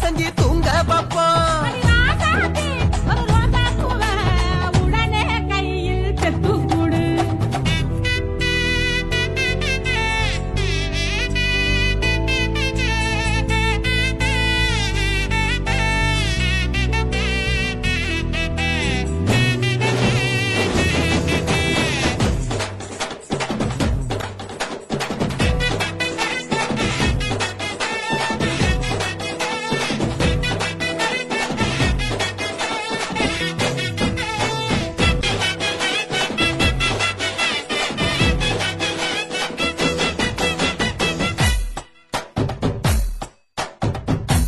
செஞ்சு தூங்க பாப்போம்.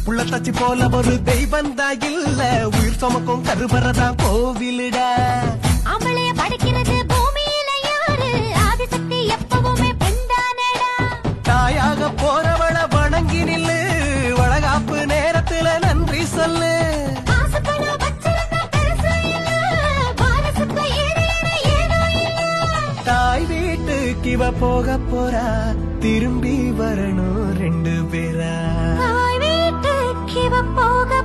புள்ளத்தாச்சி போல ஒரு தெய்வம் தான் இல்ல, உயிர் சுமக்கும் கருவறதான் கோவிலுடா. அவளைய படைக்கிறது பூமியில யாரு, ஆதிசக்தி எப்பவுமே பெண்தானடா. தாயாக போறவள வணங்கி நில்லு, வளகாப்பு நேரத்துல நன்றி சொல்லு. தாய் வீட்டுக்கு இவ போக போறா, திரும்பி வரணும் 2 பேரா. இவ போக